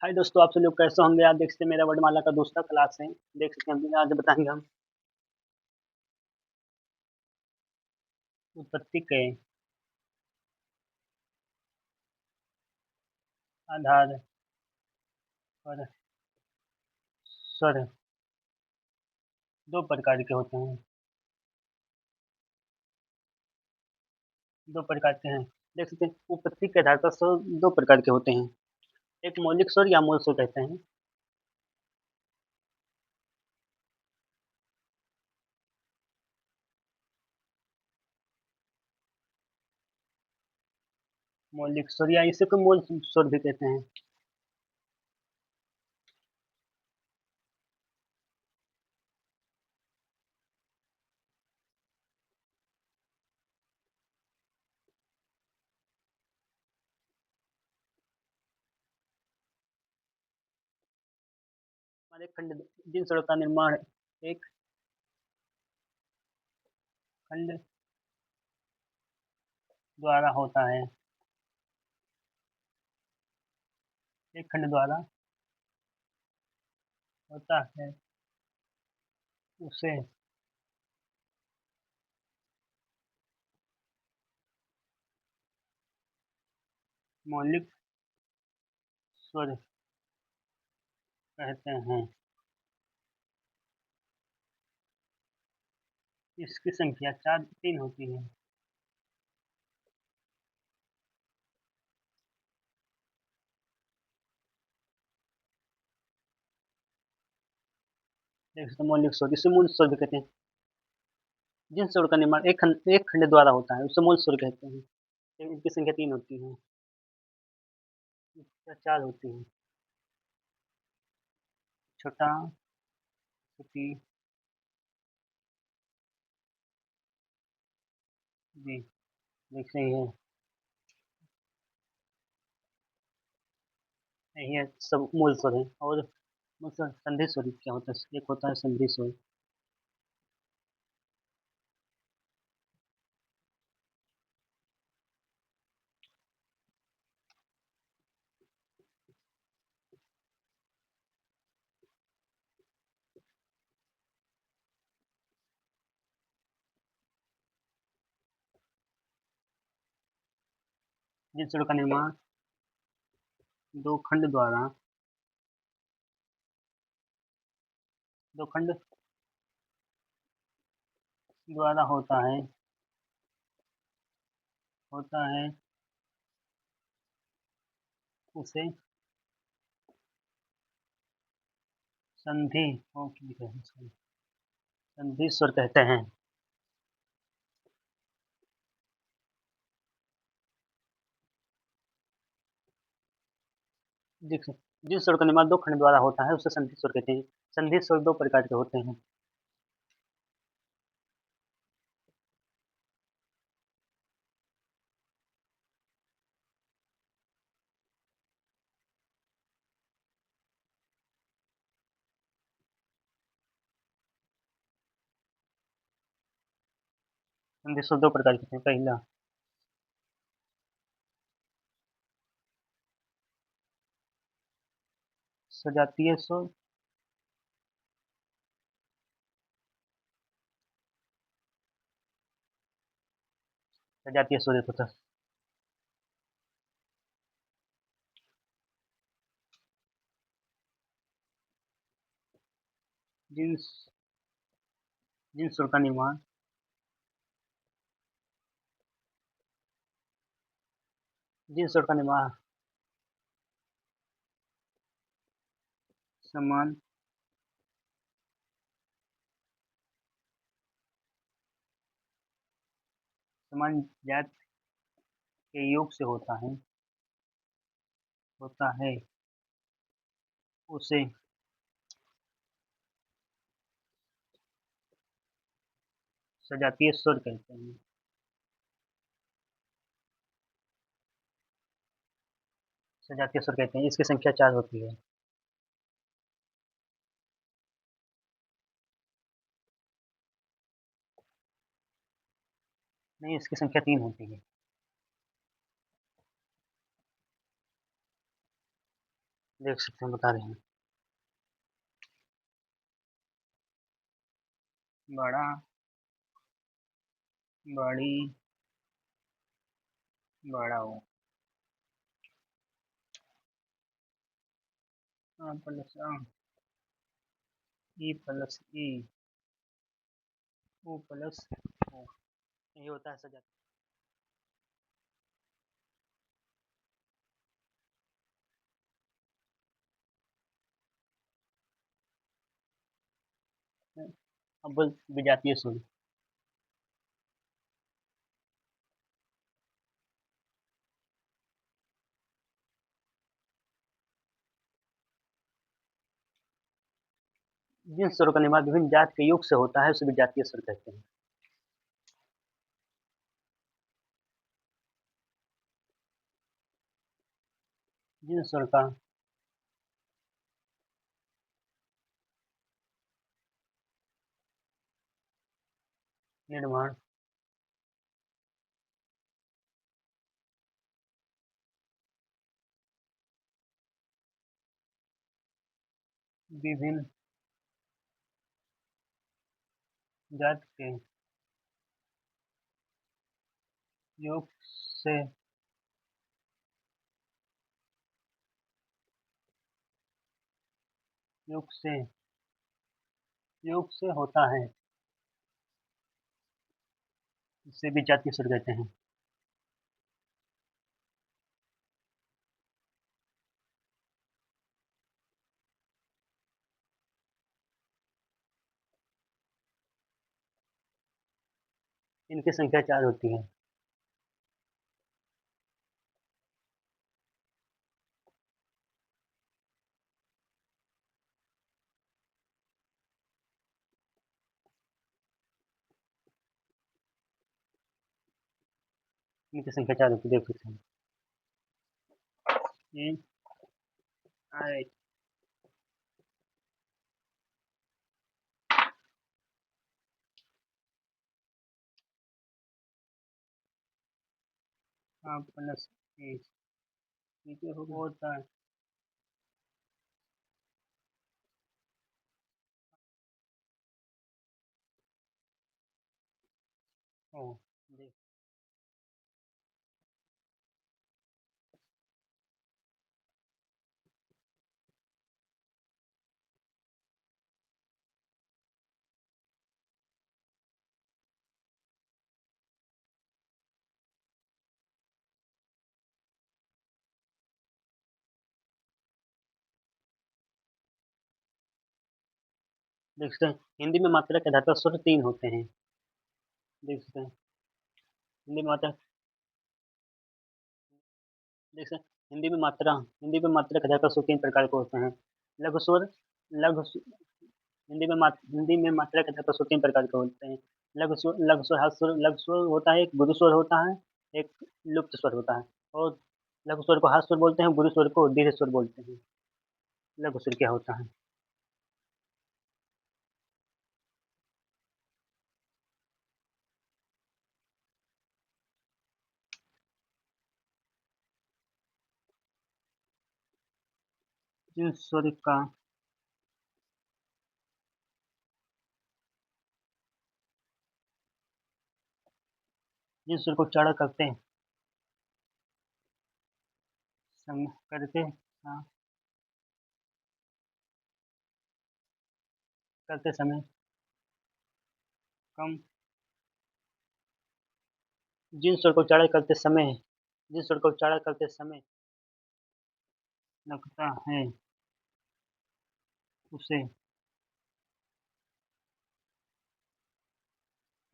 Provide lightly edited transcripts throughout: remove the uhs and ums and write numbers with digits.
हाय दोस्तों, आप सब लोग कैसे होंगे? आप देख सकते हैं मेरा वर्णमाला का दूसरा क्लास है। देख सकते हैं हम आज बताएंगे हम उत्पत्ति के आधार पर स्वर दो प्रकार के होते हैं। दो प्रकार के हैं। देख सकते हैं उत्पत्ति के आधार पर स्वर दो प्रकार के होते हैं। एक मौलिक स्वर या मूल स्वर कहते हैं। मौलिक स्वर या इसे को मूल स्वर भी कहते हैं। हमारे खंड जिन स्वरों का निर्माण एक खंड द्वारा होता है। एक खंड द्वारा होता है उसे मौलिक स्वर कहते हैं। इसकी संख्या चार तीन होती है। देख सकते हैं मौलिक स्वर इसे मूल स्वर भी कहते हैं। जिन स्वरों का निर्माण एक खंड द्वारा होता है उसे मूल स्वर कहते हैं। इनकी संख्या तीन होती है या चार होती है। छोटा, छोटी, जी, देख रही है। ये सब मूल स्वर है। और मूल स्वर संधि स्वर क्या होता है? एक होता है संधि स्वर। जिन स्वरों का निर्माण दो खंड द्वारा दो खंड द्वारा होता है उसे संधि संधि स्वर कहते हैं। देख जिन स्वर का निर्माण दो खंड द्वारा होता है उसे संधि स्वर कहते हैं। संधि स्वर दो प्रकार के होते हैं। संधि स्वर दो प्रकार के होते हैं। पहला सजातीय स्वर, सजातीय स्वर एक होता है। जिन जिन स्वर का निर्माण जिन स्वर का निर्माण समान समान जात के योग से होता है उसे सजातीय स्वर कहते हैं। सजातीय स्वर कहते हैं। इसकी संख्या चार होती है। नहीं, इसकी संख्या तीन होती है। देख सकते हैं, बता रहे हैं। बड़ा, बड़ी, बड़ा हो। आ प्लस आ, ई प्लस ई, ओ प्लस ओ। ये होता है सजा। अब विजातीय स्वर। जिन स्वरों का निर्माण विभिन्न जात के योग से होता है उसे विजातीय स्वर कहते हैं। जिन स्वर का निर्माण विभिन्न जात के योग से योग से योग से होता है, इसे विजातीय स्वर कहते हैं। इनकी संख्या 4 होती है। इनकी संख्या 4 होती है, देख सकते हैं। ई आई, आ प्लस ई, नीचे होता है। ओ, देख देख सकते हैं। हिंदी में मात्रा के आधार पर स्वर 3 होते हैं। देख सकते हैं। हिंदी में मात्रा देख सकते हैं। हिंदी में मात्रा के आधार पर स्वर 3 प्रकार के होते हैं। लघु स्वर लघु स्व- हिंदी में मात्रा के आधार पर स्वर 3 प्रकार के होते हैं। लघु स्वर, हाथ स्वर। लघु स्वर होता है, एक गुरु स्वर होता है, एक लुप्त स्वर होता है। और लघु स्वर को हाथ स्वर बोलते हैं, गुरु स्वर को दीर्घ स्वर बोलते हैं। लघु स्वर क्या होता है? जिन स्वर का जिन स्वर को उच्चारण करते हैं करते हाँ, करते समय कम जिन स्वर को उच्चारण करते समय जिन स्वर को उच्चारण करते समय लगता है, उसे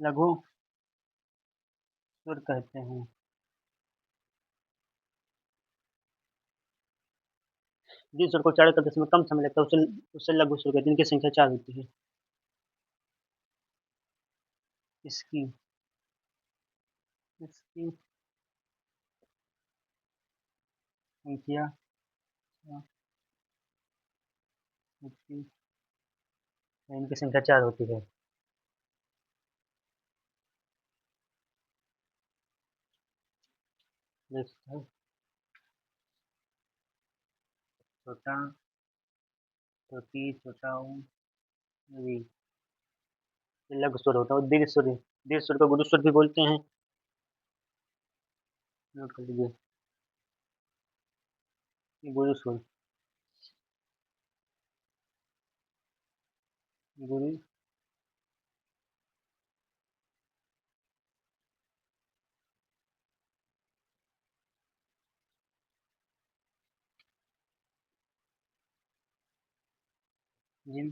लघु स्वर कहते हैं। जिन स्वर को उच्चारण करते समय कम समय लगता है उसे उसे लघु स्वर कहते हैं। जिनकी संख्या 4 होती है। इसकी इसकी संख्या होती है। इनकी संख्या 4 होती है। देख सकते हैं। छोटा, छोटी, छोटा ऊ, री। ये लघु स्वर होता है और दीर्घ स्वर, दीर्घ स्वर को गुरु स्वर भी बोलते हैं। नोट कर लीजिए, ये गुरु स्वर, गुरु, जिन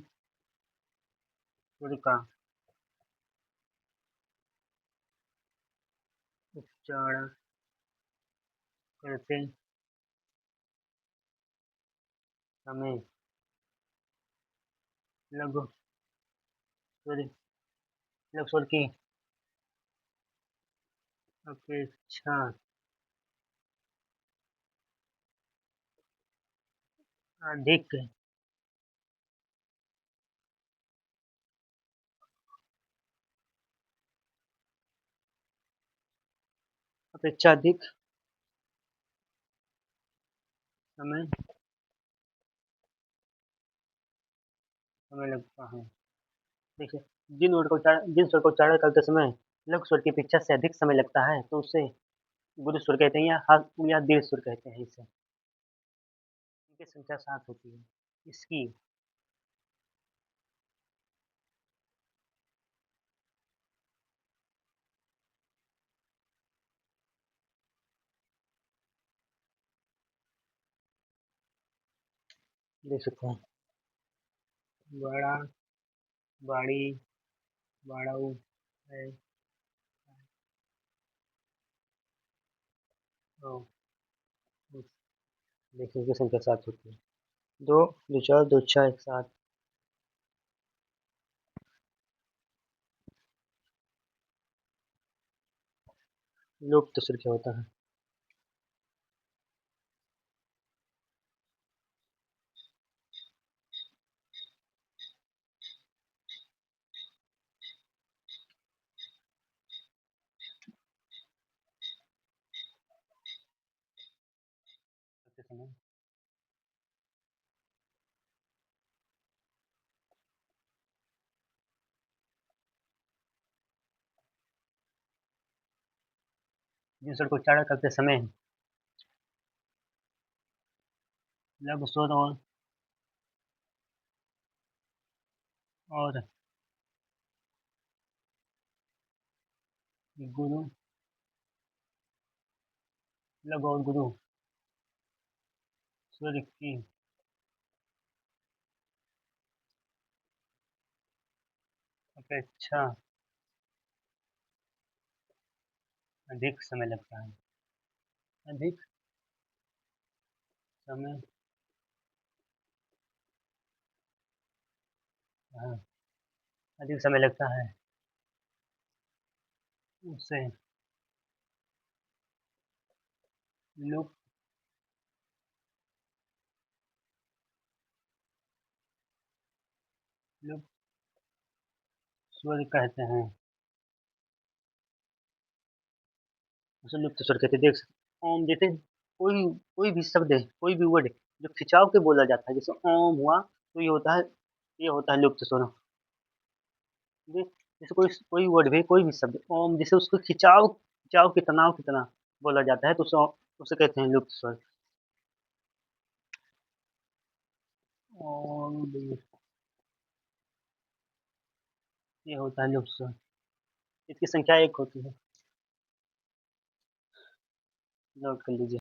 स्वर का उच्चारण करते समय लघु स्वर, लघु स्वर की अपेक्षा अधिक अपेक्षा अधिक समय समय लगता है। देखिए, जिन स्वर का उच्चारण करते समय लघु स्वर की अपेक्षा से अधिक समय लगता है तो उसे गुरु स्वर कहते हैं या दीर्घ स्वर कहते हैं इसे। इनकी संख्या 7 होती है। इसकी देख सकते हैं, बड़ा, बाड़ी, बाड़ाऊ है, ओ, उस। देखिए इसकी संख्या 7 होती है। दो, दो चार, दो छः, एक सात। लुप्त स्वर क्या होता है? करते समय जिन स्वर को उच्चारण करते समय लघु स्वर और गुरु, लघु और गुरु स्वर की अपेक्षा अधिक समय लगता है। अधिक समय, हाँ, अधिक समय लगता है उसे लुप्त लुप्त स्वर कहते हैं। उसे लुप्त स्वर कहते हैं। देख सकते ओम जैसे कोई कोई भी शब्द है, कोई भी वर्ड जो खिंचाव के बोला जाता है, जैसे ओम हुआ तो ये होता है लुप्त स्वर। जैसे कोई कोई वर्ड भी, कोई भी शब्द ओम, जैसे उसको खिंचाव खिंचाव के तनाव की तरह बोला जाता है तो उसे कहते हैं लुप्त स्वर। और ये होता है लुप्त स्वर। इसकी संख्या एक होती है। नोट कर लीजिए।